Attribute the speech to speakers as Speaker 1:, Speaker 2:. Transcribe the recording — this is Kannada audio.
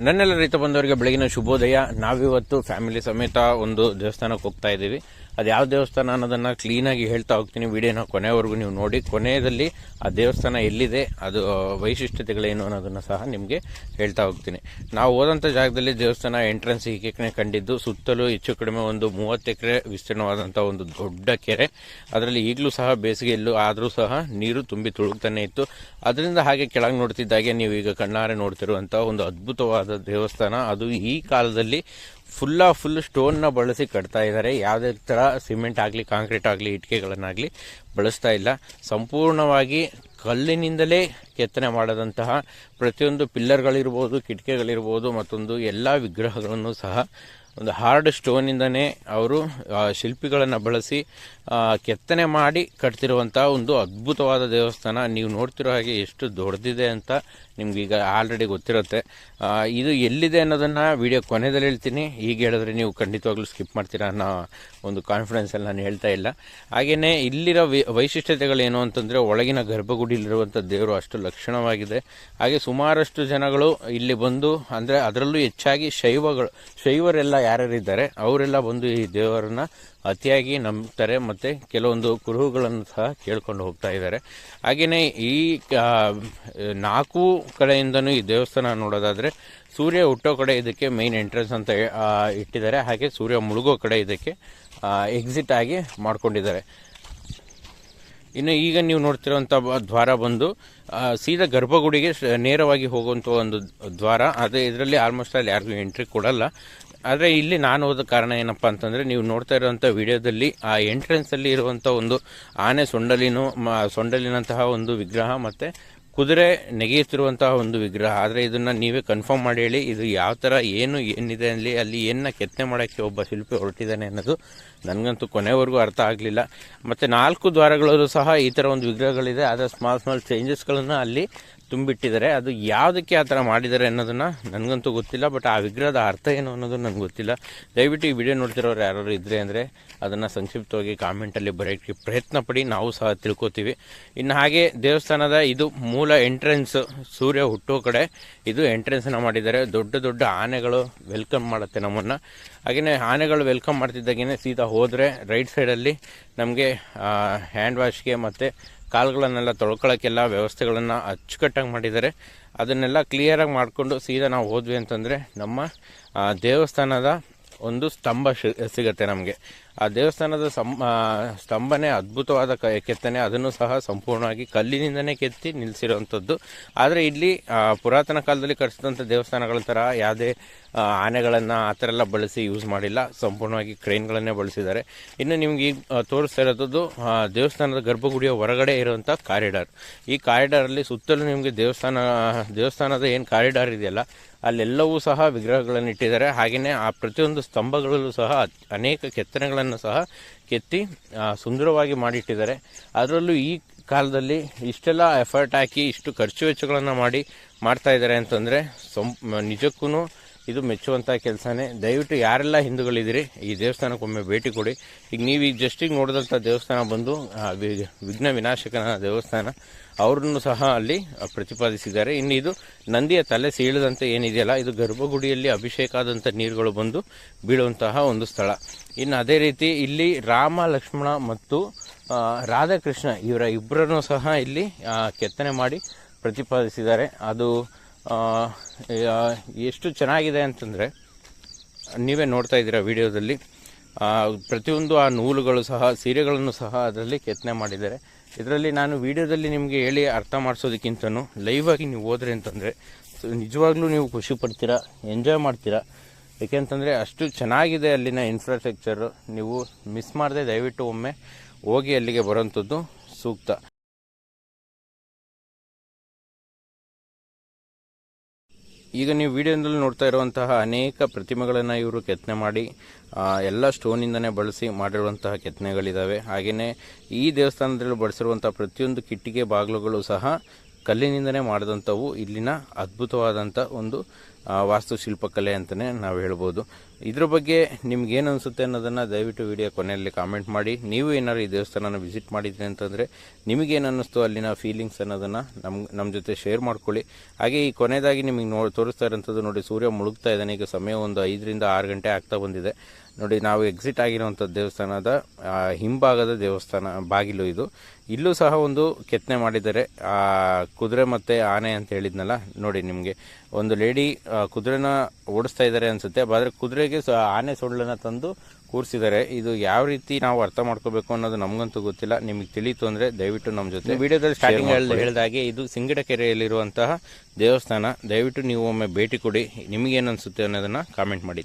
Speaker 1: ನನ್ನೆಲ್ಲ ರೈತ ಬಂದವರಿಗೆ ಬೆಳಗಿನ ಶುಭೋದಯ. ನಾವಿವತ್ತು ಫ್ಯಾಮಿಲಿ ಸಮೇತ ಒಂದು ದೇವಸ್ಥಾನಕ್ಕೆ ಹೋಗ್ತಾ ಇದ್ದೀವಿ. ಅದು ಯಾವ ದೇವಸ್ಥಾನ ಅನ್ನೋದನ್ನು ಕ್ಲೀನಾಗಿ ಹೇಳ್ತಾ ಹೋಗ್ತೀನಿ. ವಿಡಿಯೋನ ಕೊನೆವರೆಗೂ ನೀವು ನೋಡಿ. ಕೊನೆಯಲ್ಲಿ ಆ ದೇವಸ್ಥಾನ ಎಲ್ಲಿದೆ, ಅದು ವೈಶಿಷ್ಟ್ಯತೆಗಳೇನು ಅನ್ನೋದನ್ನು ಸಹ ನಿಮಗೆ ಹೇಳ್ತಾ ಹೋಗ್ತೀನಿ. ನಾವು ಹೋದಂಥ ಜಾಗದಲ್ಲಿ ದೇವಸ್ಥಾನ ಎಂಟ್ರೆನ್ಸ್ ಹೀಗೆ ಕಂಡಿದ್ದು, ಸುತ್ತಲೂ ಹೆಚ್ಚು ಕಡಿಮೆ ಒಂದು 30 ಎಕರೆ ವಿಸ್ತೀರ್ಣವಾದಂಥ ಒಂದು ದೊಡ್ಡ ಕೆರೆ. ಅದರಲ್ಲಿ ಈಗಲೂ ಸಹ ಬೇಸಿಗೆಯಲ್ಲೂ ಆದರೂ ಸಹ ನೀರು ತುಂಬಿ ತುಳುಕ್ತಾನೆ ಇತ್ತು. ಅದರಿಂದ ಹಾಗೆ ಕೆಳಗೆ ನೋಡ್ತಿದ್ದಾಗೆ ನೀವು ಈಗ ಕಣ್ಣಾರೆ ನೋಡ್ತಿರುವಂಥ ಒಂದು ಅದ್ಭುತವಾದ ದೇವಸ್ಥಾನ. ಅದು ಈ ಕಾಲದಲ್ಲಿ ಫುಲ್ ಸ್ಟೋನ್ನ ಬಳಸಿ ಕಟ್ತಾ ಇದ್ದಾರೆ. ಯಾವುದೇ ಥರ ಸಿಮೆಂಟ್ ಆಗಲಿ, ಕಾಂಕ್ರೀಟ್ ಆಗಲಿ, ಇಟ್ಟಿಗೆಗಳನ್ನಾಗಲಿ ಬಳಸ್ತಾ ಇಲ್ಲ. ಸಂಪೂರ್ಣವಾಗಿ ಕಲ್ಲಿನಿಂದಲೇ ಕೆತ್ತನೆ ಮಾಡದಂತಹ ಪ್ರತಿಯೊಂದು ಪಿಲ್ಲರ್ಗಳಿರ್ಬೋದು, ಕಿಟಕಿಗಳಿರ್ಬೋದು, ಮತ್ತೊಂದು ಎಲ್ಲ ವಿಗ್ರಹಗಳನ್ನು ಸಹ ಒಂದು ಹಾರ್ಡ್ ಸ್ಟೋನಿಂದನೇ ಅವರು ಶಿಲ್ಪಿಗಳನ್ನು ಬಳಸಿ ಕೆತ್ತನೆ ಮಾಡಿ ಕಟ್ತಿರುವಂಥ ಒಂದು ಅದ್ಭುತವಾದ ದೇವಸ್ಥಾನ. ನೀವು ನೋಡ್ತಿರೋ ಹಾಗೆ ಎಷ್ಟು ದೊಡ್ಡದಿದೆ ಅಂತ ನಿಮ್ಗೀಗ ಆಲ್ರೆಡಿ ಗೊತ್ತಿರುತ್ತೆ. ಇದು ಎಲ್ಲಿದೆ ಅನ್ನೋದನ್ನು ವಿಡಿಯೋ ಕೊನೆಯಲ್ಲಿ ಹೇಳ್ತೀನಿ. ಈಗ ಹೇಳಿದ್ರೆ ನೀವು ಖಂಡಿತವಾಗ್ಲೂ ಸ್ಕಿಪ್ ಮಾಡ್ತೀರಾ ಅನ್ನೋ ಒಂದು ಕಾನ್ಫಿಡೆನ್ಸಲ್ಲಿ ನಾನು ಹೇಳ್ತಾ ಇಲ್ಲ. ಹಾಗೆಯೇ ಇಲ್ಲಿರೋ ವೈಶಿಷ್ಟ್ಯತೆಗಳೇನು ಅಂತಂದರೆ, ಒಳಗಿನ ಗರ್ಭಗುಡಿಯಲ್ಲಿರುವಂಥ ದೇವರು ಅಷ್ಟು ಲಕ್ಷಣವಾಗಿದೆ. ಹಾಗೆ ಸುಮಾರಷ್ಟು ಜನಗಳು ಇಲ್ಲಿ ಬಂದು, ಅಂದರೆ ಅದರಲ್ಲೂ ಹೆಚ್ಚಾಗಿ ಶೈವರೆಲ್ಲ ಯಾರ್ಯಾರಿದ್ದಾರೆ ಅವರೆಲ್ಲ ಬಂದು ಈ ದೇವರನ್ನು ಅತಿಯಾಗಿ ನಂಬ್ತಾರೆ ಮತ್ತು ಕೆಲವೊಂದು ಕುರುಹುಗಳನ್ನು ಸಹ ಕೇಳ್ಕೊಂಡು ಹೋಗ್ತಾ ಇದ್ದಾರೆ. ಹಾಗೆಯೇ ಈ 4 ಕಡೆಯಿಂದನೂ ಈ ದೇವಸ್ಥಾನ ನೋಡೋದಾದರೆ, ಸೂರ್ಯ ಹುಟ್ಟೋ ಕಡೆ ಇದಕ್ಕೆ ಮೈನ್ ಎಂಟ್ರೆನ್ಸ್ ಅಂತ ಇಟ್ಟಿದ್ದಾರೆ. ಹಾಗೆ ಸೂರ್ಯ ಮುಳುಗೋ ಕಡೆ ಇದಕ್ಕೆ ಎಕ್ಸಿಟ್ ಆಗಿ ಮಾಡ್ಕೊಂಡಿದ್ದಾರೆ. ಇನ್ನು ಈಗ ನೀವು ನೋಡ್ತಿರೋಂಥ ದ್ವಾರ ಬಂದು ಸೀದಾ ಗರ್ಭಗುಡಿಗೆ ನೇರವಾಗಿ ಹೋಗುವಂಥ ಒಂದು ದ್ವಾರ. ಅದೇ ಇದರಲ್ಲಿ ಆಲ್ಮೋಸ್ಟ್ ಅಲ್ಲಿ ಯಾರಿಗೂ ಎಂಟ್ರಿ ಕೊಡಲ್ಲ. ಆದರೆ ಇಲ್ಲಿ ನಾನು ಹೋದ ಕಾರಣ ಏನಪ್ಪ ಅಂತಂದರೆ, ನೀವು ನೋಡ್ತಾ ಇರೋವಂಥ ವಿಡಿಯೋದಲ್ಲಿ ಆ ಎಂಟ್ರೆನ್ಸಲ್ಲಿ ಇರುವಂಥ ಒಂದು ಆನೆ ಸೊಂಡಲಿನಂತಹ ಒಂದು ವಿಗ್ರಹ ಮತ್ತು ಕುದುರೆ ನೆಗೆಯುತ್ತಿರುವಂತಹ ಒಂದು ವಿಗ್ರಹ. ಆದರೆ ಇದನ್ನು ನೀವೇ ಕನ್ಫರ್ಮ್ ಮಾಡಿ ಹೇಳಿ, ಇದು ಯಾವ ಥರ ಏನಿದೆ ಅಲ್ಲಿ ಏನನ್ನ ಕೆತ್ತನೆ ಮಾಡೋಕ್ಕೆ ಒಬ್ಬ ಶಿಲ್ಪಿ ಹೊರಟಿದ್ದಾನೆ ಅನ್ನೋದು ನನಗಂತೂ ಕೊನೆವರೆಗೂ ಅರ್ಥ ಆಗಲಿಲ್ಲ. ಮತ್ತು 4 ದ್ವಾರಗಳಲ್ಲೂ ಸಹ ಈ ಥರ ಒಂದು ವಿಗ್ರಹಗಳಿದೆ. ಆದರೆ ಸ್ಮಾಲ್ ಚೇಂಜಸ್ಗಳನ್ನು ಅಲ್ಲಿ ತುಂಬಿಟ್ಟಿದ್ದಾರೆ. ಅದು ಯಾವುದಕ್ಕೆ ಆ ಥರ ಮಾಡಿದ್ದಾರೆ ಅನ್ನೋದನ್ನು ನನಗಂತೂ ಗೊತ್ತಿಲ್ಲ. ಬಟ್ ಆ ವಿಗ್ರಹದ ಅರ್ಥ ಏನು ಅನ್ನೋದು ನನಗೆ ಗೊತ್ತಿಲ್ಲ. ದಯವಿಟ್ಟು ಈ ವಿಡಿಯೋ ನೋಡ್ತಿರೋರು ಯಾರು ಇದ್ದರೆ ಅಂದರೆ ಅದನ್ನು ಸಂಕ್ಷಿಪ್ತವಾಗಿ ಕಾಮೆಂಟಲ್ಲಿ ಬರೆಯೋಕ್ಕೆ ಪ್ರಯತ್ನ ಪಡಿ, ನಾವು ಸಹ ತಿಳ್ಕೊತೀವಿ. ಇನ್ನು ಹಾಗೆ ದೇವಸ್ಥಾನದ ಇದು ಮೂಲ ಎಂಟ್ರೆನ್ಸ್, ಸೂರ್ಯ ಹುಟ್ಟೋ ಕಡೆ ಇದು ಎಂಟ್ರೆನ್ಸನ್ನು ಮಾಡಿದ್ದಾರೆ. ದೊಡ್ಡ ಆನೆಗಳು ವೆಲ್ಕಮ್ ಮಾಡುತ್ತೆ ನಮ್ಮನ್ನು. ಹಾಗೆಯೇ ಆನೆಗಳು ವೆಲ್ಕಮ್ ಮಾಡ್ತಿದ್ದಾಗೇ ಸೀದಾ ಹೋದರೆ ರೈಟ್ ಸೈಡಲ್ಲಿ ನಮಗೆ ಹ್ಯಾಂಡ್ ವಾಶ್ಗೆ ಮತ್ತು ಕಾಲುಗಳನ್ನೆಲ್ಲ ತೊಳ್ಕೊಳ್ಳೋಕ್ಕೆಲ್ಲ ವ್ಯವಸ್ಥೆಗಳನ್ನು ಅಚ್ಚುಕಟ್ಟಾಗಿ ಮಾಡಿದ್ದಾರೆ. ಅದನ್ನೆಲ್ಲ ಕ್ಲಿಯರಾಗಿ ಮಾಡಿಕೊಂಡು ಸೀದಾ ನಾವು ಹೋದ್ವಿ ಅಂತಂದರೆ ನಮ್ಮ ದೇವಸ್ಥಾನದ ಒಂದು ಸ್ತಂಭ ಸಿಗುತ್ತೆ ನಮಗೆ. ಆ ದೇವಸ್ಥಾನದ ಸ್ತಂಭನೇ ಅದ್ಭುತವಾದ ಕೆತ್ತನೆ. ಅದನ್ನು ಸಹ ಸಂಪೂರ್ಣವಾಗಿ ಕಲ್ಲಿನಿಂದನೇ ಕೆತ್ತಿ ನಿಲ್ಲಿಸಿರುವಂಥದ್ದು. ಆದರೆ ಇಲ್ಲಿ ಪುರಾತನ ಕಾಲದಲ್ಲಿ ಕಟ್ಟಿಸಿದಂಥ ದೇವಸ್ಥಾನಗಳ ಥರ ಯಾವುದೇ ಆನೆಗಳನ್ನು ಆ ಥರ ಎಲ್ಲ ಬಳಸಿ ಯೂಸ್ ಮಾಡಿಲ್ಲ. ಸಂಪೂರ್ಣವಾಗಿ ಕ್ರೈನ್ಗಳನ್ನೇ ಬಳಸಿದ್ದಾರೆ. ಇನ್ನು ನಿಮ್ಗೆ ಈಗ ತೋರಿಸ್ತಾ ಇರೋದು ದೇವಸ್ಥಾನದ ಗರ್ಭಗುಡಿಯ ಹೊರಗಡೆ ಇರುವಂಥ ಕಾರಿಡಾರ್. ಈ ಕಾರಿಡಾರಲ್ಲಿ ಸುತ್ತಲೂ ನಿಮಗೆ ದೇವಸ್ಥಾನದ ಏನು ಕಾರಿಡಾರ್ ಇದೆಯಲ್ಲ, ಅಲ್ಲೆಲ್ಲವೂ ಸಹ ವಿಗ್ರಹಗಳನ್ನು ಇಟ್ಟಿದ್ದಾರೆ. ಹಾಗೆಯೇ ಆ ಪ್ರತಿಯೊಂದು ಸ್ತಂಭಗಳಲ್ಲೂ ಸಹ ಅನೇಕ ಕೆತ್ತನೆಗಳನ್ನು ಸಹ ಕೆತ್ತಿ ಸುಂದರವಾಗಿ ಮಾಡಿಟ್ಟಿದ್ದಾರೆ. ಅದರಲ್ಲೂ ಈ ಕಾಲದಲ್ಲಿ ಇಷ್ಟೆಲ್ಲ ಎಫರ್ಟ್ ಹಾಕಿ ಇಷ್ಟು ಖರ್ಚು ವೆಚ್ಚಗಳನ್ನು ಮಾಡ್ತಾ ಇದ್ದಾರೆ ಅಂತಂದರೆ ನಿಜಕ್ಕೂ ಇದು ಮೆಚ್ಚುವಂಥ ಕೆಲಸನೇ. ದಯವಿಟ್ಟು ಯಾರೆಲ್ಲ ಹಿಂದೂಗಳಿದ್ದೀರಿ ಈ ದೇವಸ್ಥಾನಕ್ಕೊಮ್ಮೆ ಭೇಟಿ ಕೊಡಿ. ಈಗ ನೀವು ಜಸ್ಟಿಗೆ ನೋಡಿದಂಥ ದೇವಸ್ಥಾನ ಬಂದು ವಿಘ್ನ ವಿನಾಶಕನ ದೇವಸ್ಥಾನ, ಅವ್ರನ್ನು ಸಹ ಅಲ್ಲಿ ಪ್ರತಿಪಾದಿಸಿದ್ದಾರೆ. ಇನ್ನು ಇದು ನಂದಿಯ ತಲೆ ಸೀಳದಂತೆ ಏನಿದೆಯಲ್ಲ, ಇದು ಗರ್ಭಗುಡಿಯಲ್ಲಿ ಅಭಿಷೇಕ ಆದಂಥ ನೀರುಗಳು ಬಂದು ಬೀಳುವಂತಹ ಒಂದು ಸ್ಥಳ. ಇನ್ನು ಅದೇ ರೀತಿ ಇಲ್ಲಿ ರಾಮ, ಲಕ್ಷ್ಮಣ ಮತ್ತು ರಾಧಾಕೃಷ್ಣ ಇವರ ಇಬ್ಬರನ್ನು ಸಹ ಇಲ್ಲಿ ಕೆತ್ತನೆ ಮಾಡಿ ಪ್ರತಿಪಾದಿಸಿದ್ದಾರೆ. ಅದು ಎಷ್ಟು ಚೆನ್ನಾಗಿದೆ ಅಂತಂದರೆ ನೀವೇ ನೋಡ್ತಾ ಇದ್ದೀರಾ ವಿಡಿಯೋದಲ್ಲಿ. ಪ್ರತಿಯೊಂದು ಆ ನೂಲುಗಳು ಸಹ, ಸೀರೆಗಳನ್ನು ಸಹ ಅದರಲ್ಲಿ ಕೆತ್ತನೆ ಮಾಡಿದ್ದಾರೆ. ಇದರಲ್ಲಿ ನಾನು ವಿಡಿಯೋದಲ್ಲಿ ನಿಮಗೆ ಹೇಳಿ ಅರ್ಥ ಮಾಡಿಸೋದಕ್ಕಿಂತನೂ ಲೈವ್ ಆಗಿ ನೀವು ಹೋದ್ರೆ ಅಂತಂದರೆ ನಿಜವಾಗ್ಲೂ ನೀವು ಖುಷಿ ಪಡ್ತೀರಾ, ಎಂಜಾಯ್ ಮಾಡ್ತೀರಾ. ಏಕೆಂತಂದರೆ ಅಷ್ಟು ಚೆನ್ನಾಗಿದೆ ಅಲ್ಲಿನ ಇನ್ಫ್ರಾಸ್ಟ್ರಕ್ಚರು. ನೀವು ಮಿಸ್ ಮಾಡದೆ ದಯವಿಟ್ಟು ಒಮ್ಮೆ ಹೋಗಿ ಅಲ್ಲಿಗೆ ಬರೋವಂಥದ್ದು ಸೂಕ್ತ. ಈಗ ನೀವು ವಿಡಿಯೋದಲ್ಲಿ ನೋಡ್ತಾ ಇರುವಂತಹ ಅನೇಕ ಪ್ರತಿಮೆಗಳನ್ನು ಇವರು ಕೆತ್ತನೆ ಮಾಡಿ ಎಲ್ಲ ಸ್ಟೋನಿಂದನೇ ಬಳಸಿ ಮಾಡಿರುವಂತಹ ಕೆತ್ತನೆಗಳಿದ್ದಾವೆ. ಹಾಗೆಯೇ ಈ ದೇವಸ್ಥಾನದಲ್ಲಿ ಬಳಸಿರುವಂಥ ಪ್ರತಿಯೊಂದು ಕಿಟ್ಟಿಗೆ ಬಾಗಿಲುಗಳು ಸಹ ಕಲ್ಲಿನಿಂದನೇ ಮಾಡಿದಂಥವು. ಇಲ್ಲಿನ ಅದ್ಭುತವಾದಂಥ ಒಂದು ವಾಸ್ತುಶಿಲ್ಪಕಲೆ ಅಂತಲೇ ನಾವು ಹೇಳ್ಬೋದು. ಇದ್ರ ಬಗ್ಗೆ ನಿಮ್ಗೇನು ಅನಿಸುತ್ತೆ ಅನ್ನೋದನ್ನು ದಯವಿಟ್ಟು ವಿಡಿಯೋ ಕೊನೆಯಲ್ಲಿ ಕಾಮೆಂಟ್ ಮಾಡಿ. ನೀವು ಏನಾದ್ರು ಈ ದೇವಸ್ಥಾನನ ವಿಸಿಟ್ ಮಾಡಿದ್ರಿ ಅಂತಂದರೆ ನಿಮಗೇನು ಅನ್ನಿಸ್ತು ಅಲ್ಲಿನ ಫೀಲಿಂಗ್ಸ್ ಅನ್ನೋದನ್ನು ನಮ್ಮ ಜೊತೆ ಶೇರ್ ಮಾಡ್ಕೊಳ್ಳಿ. ಹಾಗೆ ಈ ಕೊನೆಯದಾಗಿ ನಿಮಗೆ ತೋರಿಸ್ತಾ ಇರೋಂಥದ್ದು ನೋಡಿ, ಸೂರ್ಯ ಮುಳುಗ್ತಾ ಇದ್ದಾನೆ. ಈಗ ಸಮಯ ಒಂದು 5ರಿಂದ 6 ಗಂಟೆ ಆಗ್ತಾ ಬಂದಿದೆ ನೋಡಿ. ನಾವು ಎಕ್ಸಿಟ್ ಆಗಿರುವಂಥ ದೇವಸ್ಥಾನದ ಹಿಂಭಾಗದ ದೇವಸ್ಥಾನ ಬಾಗಿಲು ಇದು. ಇಲ್ಲೂ ಸಹ ಒಂದು ಕೆತ್ತನೆ ಮಾಡಿದ್ದಾರೆ, ಕುದುರೆ ಮತ್ತು ಆನೆ ಅಂತ ಹೇಳಿದ್ನಲ್ಲ ನೋಡಿ. ನಿಮಗೆ ಒಂದು ಲೇಡಿ ಕುದುರೆನ ಓಡಿಸ್ತಾ ಇದ್ದಾರೆ ಅನಿಸುತ್ತೆ, ಆದರೆ ಕುದುರೆಗೆ ಆನೆ ಸೊಳ್ಳನ್ನು ತಂದು ಕೂರಿಸಿದ್ದಾರೆ. ಇದು ಯಾವ ರೀತಿ ನಾವು ಅರ್ಥ ಮಾಡ್ಕೋಬೇಕು ಅನ್ನೋದು ನಮಗಂತೂ ಗೊತ್ತಿಲ್ಲ. ನಿಮಗೆ ತಿಳಿಯಿತು ಅಂದರೆ ದಯವಿಟ್ಟು ನಮ್ಮ ಜೊತೆ ವಿಡಿಯೋದಲ್ಲಿ ಸ್ಟಾರ್ಟಿಂಗ್ ಹೇಳಿದಾಗೆ ಇದು ಸಿಂಗಡಕೆರೆಯಲ್ಲಿರುವಂತಹ ದೇವಸ್ಥಾನ. ದಯವಿಟ್ಟು ನೀವು ಒಮ್ಮೆ ಭೇಟಿ ಕೊಡಿ. ನಿಮಗೇನು ಅನಿಸುತ್ತೆ ಅನ್ನೋದನ್ನು ಕಾಮೆಂಟ್ ಮಾಡಿ.